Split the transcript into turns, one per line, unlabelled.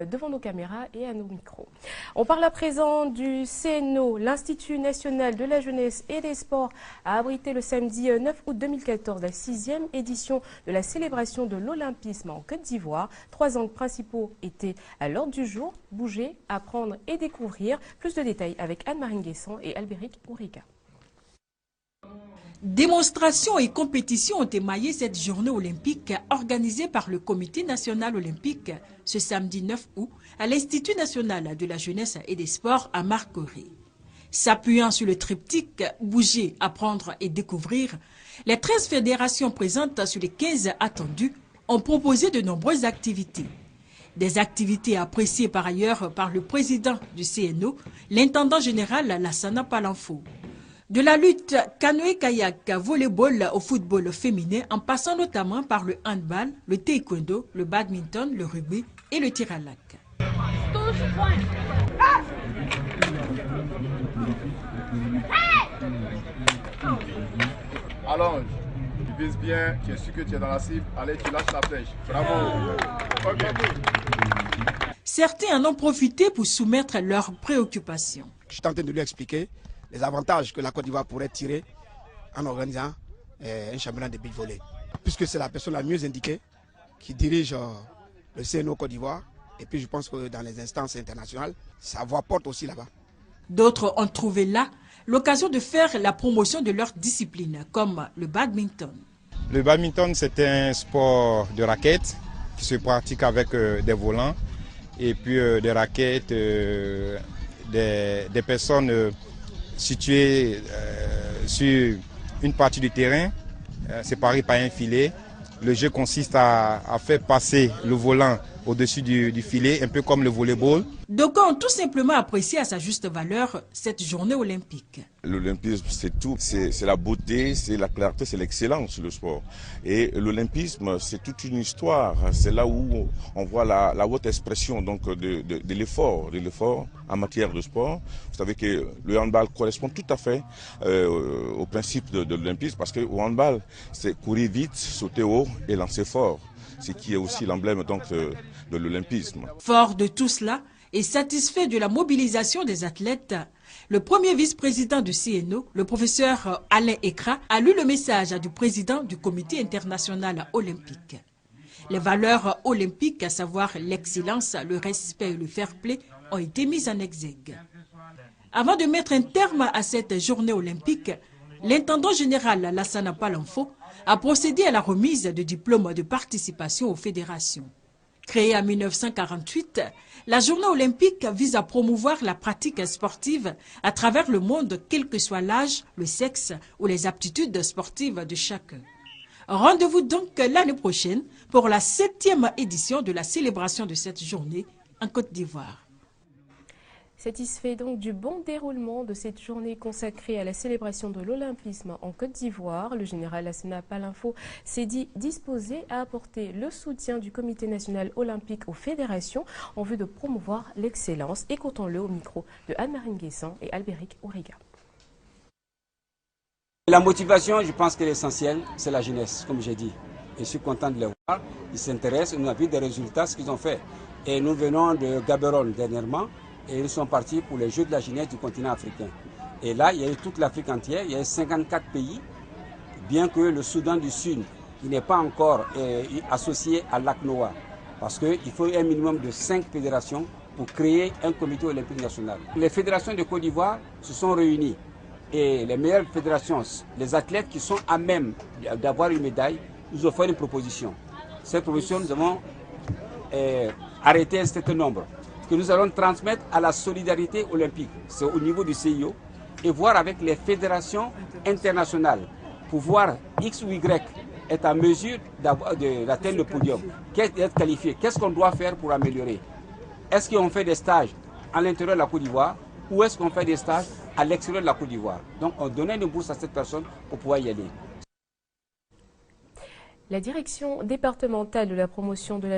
devant nos caméras et à nos micros. On parle à présent du CNO. L'Institut national de la jeunesse et des sports a abrité le samedi 9 août 2014 la 6e édition de la célébration de l'Olympisme en Côte d'Ivoire. 3 angles principaux étaient à l'ordre du jour: bouger, apprendre et découvrir. Plus de détails avec Anne-Marie Nguessan et Albéric Ourika.
Démonstrations et compétitions ont émaillé cette journée olympique organisée par le Comité national olympique ce samedi 9 août à l'Institut national de la jeunesse et des sports à Marcory. S'appuyant sur le triptyque « Bouger, apprendre et découvrir », les 13 fédérations présentes sur les 15 attendues ont proposé de nombreuses activités. Des activités appréciées par ailleurs par le président du CNO, l'intendant général Lassana Palanfo. De la lutte canoë-kayak, volleyball au football féminin, en passant notamment par le handball, le taekwondo, le badminton, le rugby et le tir à l'arc.
Allonge, tu vises bien, tu es sûr que tu es dans la cible, allez, tu lâches la flèche. Bravo. Okay.
Certains en ont profité pour soumettre leurs préoccupations.
Je suis en train de lui expliquer les avantages que la Côte d'Ivoire pourrait tirer en organisant un championnat de beach volley. Puisque c'est la personne la mieux indiquée qui dirige le CNO Côte d'Ivoire. Et puis je pense que dans les instances internationales, sa voix porte aussi là-bas.
D'autres ont trouvé là l'occasion de faire la promotion de leur discipline, comme le badminton.
Le badminton, c'est un sport de raquettes qui se pratique avec des volants et puis des raquettes, des personnes situées sur une partie du terrain, séparée par un filet. Le jeu consiste à faire passer le volant au-dessus du filet, un peu comme le volleyball.
D'aucuns ont tout simplement apprécié à sa juste valeur cette journée olympique.
L'olympisme, c'est tout. C'est la beauté, c'est la clarté, c'est l'excellence, le sport. Et l'olympisme, c'est toute une histoire. C'est là où on voit la haute expression donc, de l'effort en matière de sport. Vous savez que le handball correspond tout à fait au principe de l'olympisme, parce qu'au handball, c'est courir vite, sauter haut et lancer fort. Ce qui est aussi l'emblème donc de l'olympisme.
Fort de tout cela et satisfait de la mobilisation des athlètes, le premier vice-président du CNO, le professeur Alain Ekra, a lu le message du président du Comité international olympique. Les valeurs olympiques, à savoir l'excellence, le respect et le fair-play, ont été mises en exergue. Avant de mettre un terme à cette journée olympique, l'intendant général Lassana Palanfo a procédé à la remise de diplômes de participation aux fédérations. Créée en 1948, la journée olympique vise à promouvoir la pratique sportive à travers le monde, quel que soit l'âge, le sexe ou les aptitudes sportives de chacun. Rendez-vous donc l'année prochaine pour la 7e édition de la célébration de cette journée en Côte d'Ivoire.
Satisfait donc du bon déroulement de cette journée consacrée à la célébration de l'Olympisme en Côte d'Ivoire, le général Lassana Palanfo s'est dit disposé à apporter le soutien du Comité national olympique aux fédérations en vue de promouvoir l'excellence. Écoutons-le au micro de Anne-Marie Nguessan et Albéric Ourika.
La motivation, je pense que l'essentiel, c'est la jeunesse, comme j'ai dit. Et je suis content de les voir. Ils s'intéressent, nous avons vu des résultats, ce qu'ils ont fait. Et nous venons de Gaborone dernièrement. Et ils sont partis pour les Jeux de la jeunesse du continent africain. Et là, il y a eu toute l'Afrique entière, il y a eu 54 pays, bien que le Soudan du Sud, qui n'est pas encore associé à l'ACNOA, parce qu'il faut un minimum de 5 fédérations pour créer un comité olympique national. Les fédérations de Côte d'Ivoire se sont réunies et les meilleures fédérations, les athlètes qui sont à même d'avoir une médaille, nous ont fait une proposition. Cette proposition, nous avons arrêté un certain nombre que nous allons transmettre à la solidarité olympique, c'est au niveau du CIO, et voir avec les fédérations internationales pour voir X ou Y est en mesure d'atteindre le podium, d'être qualifié. Qu'est-ce qu'on doit faire pour améliorer? Est-ce qu'on fait des stages à l'intérieur de la Côte d'Ivoire ou est-ce qu'on fait des stages à l'extérieur de la Côte d'Ivoire? Donc on donnait une bourse à cette personne pour pouvoir y aller.
La direction départementale de la promotion de la